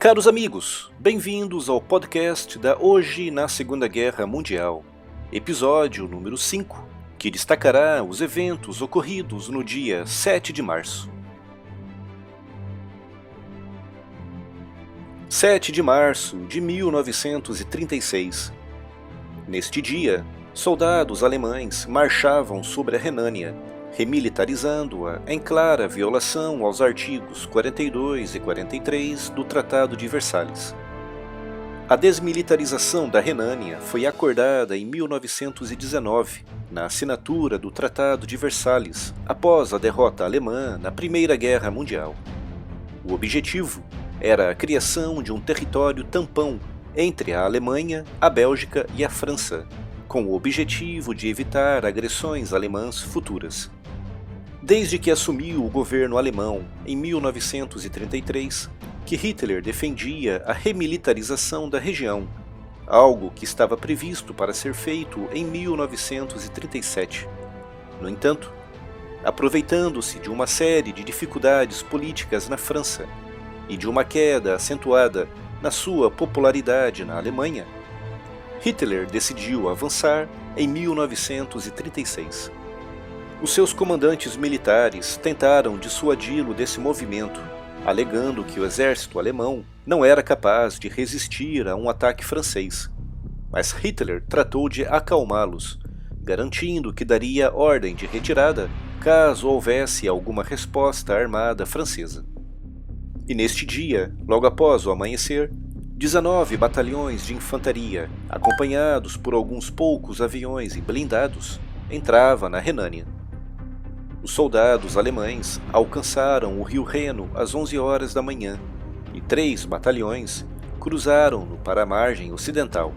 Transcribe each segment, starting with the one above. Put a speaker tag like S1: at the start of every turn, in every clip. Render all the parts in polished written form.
S1: Caros amigos, bem-vindos ao podcast da Hoje na Segunda Guerra Mundial, episódio número 5, que destacará os eventos ocorridos no dia 7 de março. 7 de março de 1936. Neste dia, soldados alemães marchavam sobre a Renânia, remilitarizando-a em clara violação aos artigos 42 e 43 do Tratado de Versalhes. A desmilitarização da Renânia foi acordada em 1919, na assinatura do Tratado de Versalhes, após a derrota alemã na Primeira Guerra Mundial. O objetivo era a criação de um território tampão entre a Alemanha, a Bélgica e a França, com o objetivo de evitar agressões alemãs futuras. Desde que assumiu o governo alemão em 1933, que Hitler defendia a remilitarização da região, algo que estava previsto para ser feito em 1937. No entanto, aproveitando-se de uma série de dificuldades políticas na França e de uma queda acentuada na sua popularidade na Alemanha, Hitler decidiu avançar em 1936. Os seus comandantes militares tentaram dissuadi-lo desse movimento, alegando que o exército alemão não era capaz de resistir a um ataque francês. Mas Hitler tratou de acalmá-los, garantindo que daria ordem de retirada caso houvesse alguma resposta armada francesa. E neste dia, logo após o amanhecer, 19 batalhões de infantaria, acompanhados por alguns poucos aviões e blindados, entravam na Renânia. Os soldados alemães alcançaram o rio Reno às 11 horas da manhã e 3 batalhões cruzaram-no para a margem ocidental.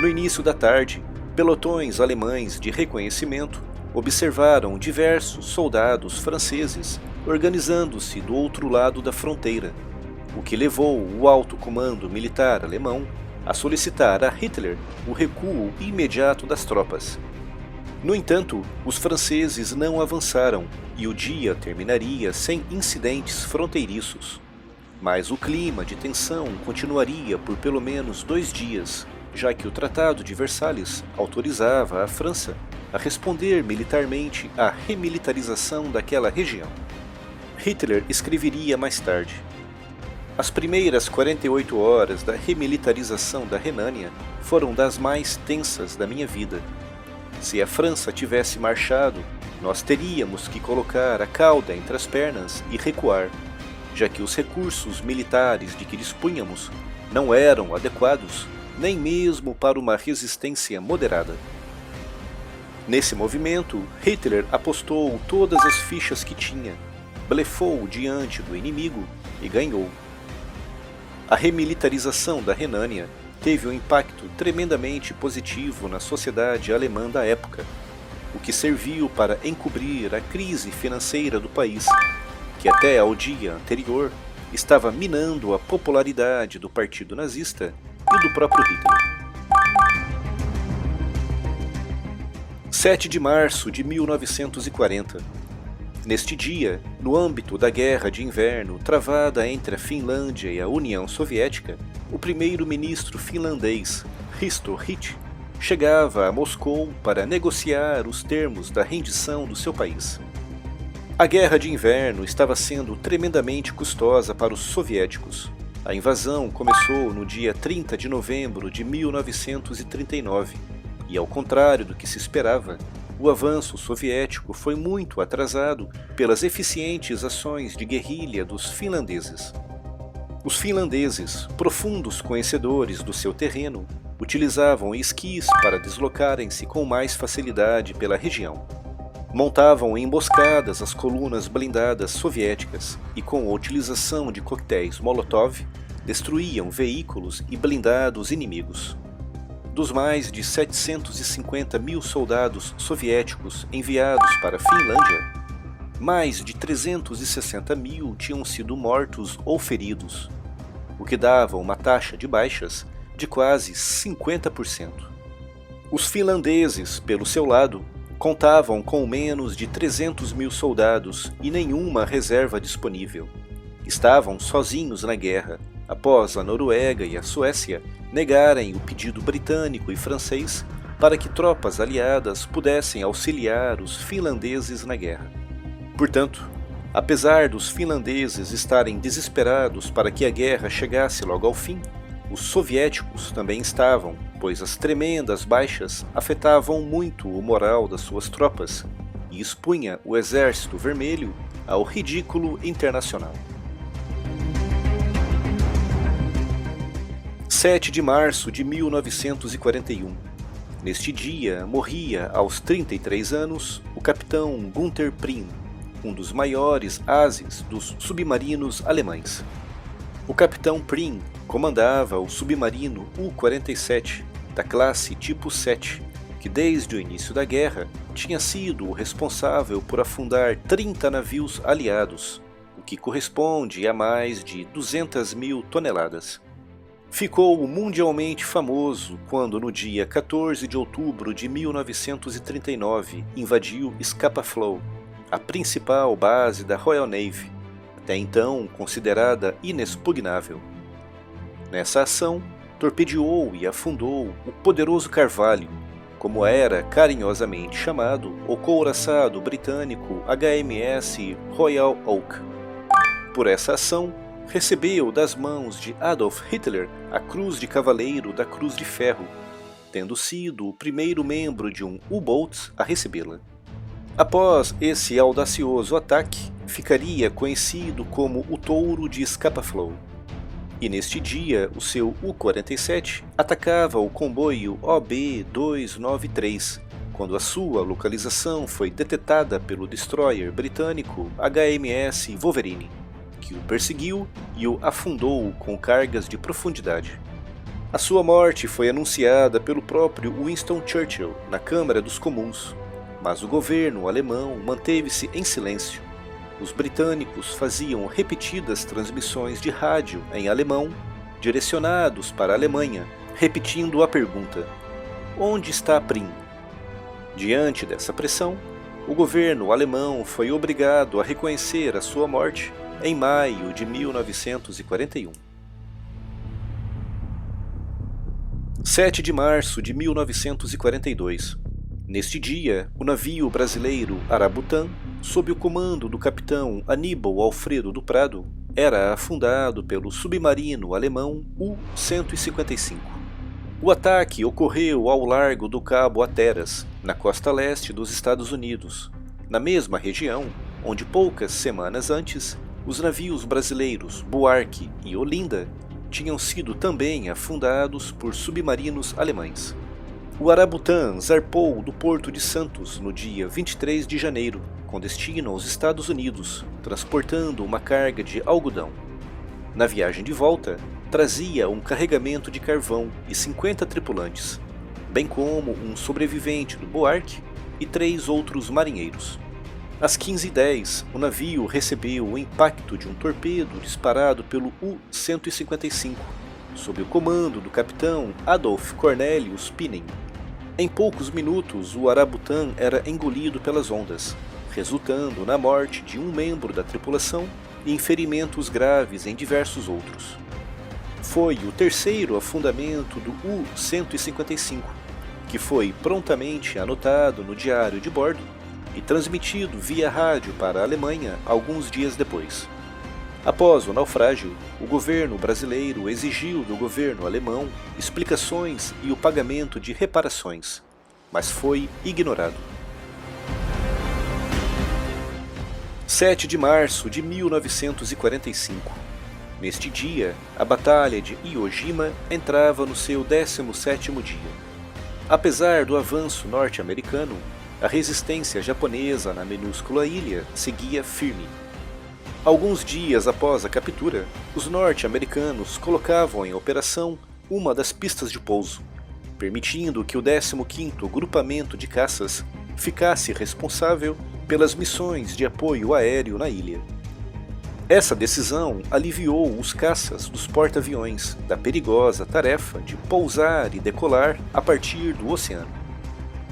S1: No início da tarde, pelotões alemães de reconhecimento observaram diversos soldados franceses organizando-se do outro lado da fronteira, o que levou o alto comando militar alemão a solicitar a Hitler o recuo imediato das tropas. No entanto, os franceses não avançaram e o dia terminaria sem incidentes fronteiriços. Mas o clima de tensão continuaria por pelo menos 2 dias, já que o Tratado de Versalhes autorizava a França a responder militarmente à remilitarização daquela região. Hitler escreveria mais tarde: as primeiras 48 horas da remilitarização da Renânia foram das mais tensas da minha vida. Se a França tivesse marchado, nós teríamos que colocar a cauda entre as pernas e recuar, já que os recursos militares de que dispunhamos não eram adequados nem mesmo para uma resistência moderada. Nesse movimento, Hitler apostou todas as fichas que tinha, blefou diante do inimigo e ganhou. A remilitarização da Renânia teve um impacto tremendamente positivo na sociedade alemã da época, o que serviu para encobrir a crise financeira do país, que até ao dia anterior estava minando a popularidade do Partido Nazista e do próprio Hitler. 7 de março de 1940. Neste dia, no âmbito da Guerra de Inverno travada entre a Finlândia e a União Soviética, o primeiro-ministro finlandês, Risto Ryti, chegava a Moscou para negociar os termos da rendição do seu país. A Guerra de Inverno estava sendo tremendamente custosa para os soviéticos. A invasão começou no dia 30 de novembro de 1939, e ao contrário do que se esperava, o avanço soviético foi muito atrasado pelas eficientes ações de guerrilha dos finlandeses. Os finlandeses, profundos conhecedores do seu terreno, utilizavam esquis para deslocarem-se com mais facilidade pela região. Montavam emboscadas às colunas blindadas soviéticas e, com a utilização de coquetéis Molotov, destruíam veículos e blindados inimigos. Dos mais de 750 mil soldados soviéticos enviados para a Finlândia, mais de 360 mil tinham sido mortos ou feridos, o que dava uma taxa de baixas de quase 50%. Os finlandeses, pelo seu lado, contavam com menos de 300 mil soldados e nenhuma reserva disponível. estavam sozinhos na guerra, após a Noruega e a Suécia negarem o pedido britânico e francês para que tropas aliadas pudessem auxiliar os finlandeses na guerra. Portanto, apesar dos finlandeses estarem desesperados para que a guerra chegasse logo ao fim, os soviéticos também estavam, pois as tremendas baixas afetavam muito o moral das suas tropas e expunha o Exército Vermelho ao ridículo internacional. 7 de março de 1941. Neste dia, morria aos 33 anos o capitão Günther Prim, um dos maiores ases dos submarinos alemães. O capitão Prim comandava o submarino U-47 da classe Tipo 7, que desde o início da guerra tinha sido o responsável por afundar 30 navios aliados, o que corresponde a mais de 200.000 toneladas. Ficou mundialmente famoso quando, no dia 14 de outubro de 1939, invadiu Scapa Flow, a principal base da Royal Navy, até então considerada inexpugnável. Nessa ação, torpedeou e afundou o poderoso Carvalho, como era carinhosamente chamado o couraçado britânico HMS Royal Oak. Por essa ação, recebeu das mãos de Adolf Hitler a Cruz de Cavaleiro da Cruz de Ferro, tendo sido o primeiro membro de um U-Boat a recebê-la. Após esse audacioso ataque, ficaria conhecido como o Touro de Scapa Flow. E neste dia, o seu U-47 atacava o comboio OB-293, quando a sua localização foi detetada pelo destroyer britânico HMS Wolverine, que o perseguiu e o afundou com cargas de profundidade. A sua morte foi anunciada pelo próprio Winston Churchill na Câmara dos Comuns, mas o governo alemão manteve-se em silêncio. Os britânicos faziam repetidas transmissões de rádio em alemão, direcionados para a Alemanha, repetindo a pergunta: onde está Prim? Diante dessa pressão, o governo alemão foi obrigado a reconhecer a sua morte em maio de 1941. 7 de março de 1942. Neste dia, o navio brasileiro Arabutan, sob o comando do capitão Aníbal Alfredo do Prado, era afundado pelo submarino alemão U-155. O ataque ocorreu ao largo do Cabo Hatteras, na costa leste dos Estados Unidos, na mesma região onde poucas semanas antes os navios brasileiros Buarque e Olinda tinham sido também afundados por submarinos alemães. O Arabutan zarpou do Porto de Santos no dia 23 de janeiro, com destino aos Estados Unidos, transportando uma carga de algodão. Na viagem de volta, trazia um carregamento de carvão e 50 tripulantes, bem como um sobrevivente do Buarque e 3 outros marinheiros. Às 15h10, o navio recebeu o impacto de um torpedo disparado pelo U-155, sob o comando do capitão Adolf Cornelius Pinning. Em poucos minutos, o Arabutan era engolido pelas ondas, resultando na morte de um membro da tripulação e em ferimentos graves em diversos outros. Foi o terceiro afundamento do U-155, que foi prontamente anotado no diário de bordo e transmitido via rádio para a Alemanha alguns dias depois. Após o naufrágio, o governo brasileiro exigiu do governo alemão explicações e o pagamento de reparações, mas foi ignorado. 7 de março de 1945. Neste dia, a Batalha de Iwo Jima entrava no seu 17º dia. Apesar do avanço norte-americano, a resistência japonesa na minúscula ilha seguia firme. Alguns dias após a captura, os norte-americanos colocavam em operação uma das pistas de pouso, permitindo que o 15º Grupamento de Caças ficasse responsável pelas missões de apoio aéreo na ilha. Essa decisão aliviou os caças dos porta-aviões da perigosa tarefa de pousar e decolar a partir do oceano.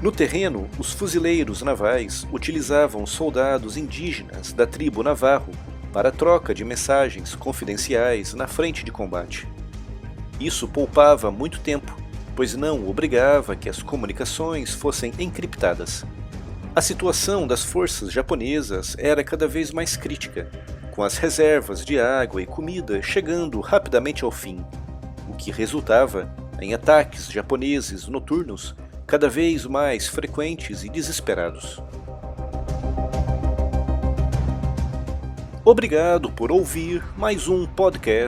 S1: No terreno, os fuzileiros navais utilizavam soldados indígenas da tribo Navarro para a troca de mensagens confidenciais na frente de combate. Isso poupava muito tempo, pois não obrigava que as comunicações fossem encriptadas. A situação das forças japonesas era cada vez mais crítica, com as reservas de água e comida chegando rapidamente ao fim, o que resultava em ataques japoneses noturnos cada vez mais frequentes e desesperados. Obrigado por ouvir mais um podcast.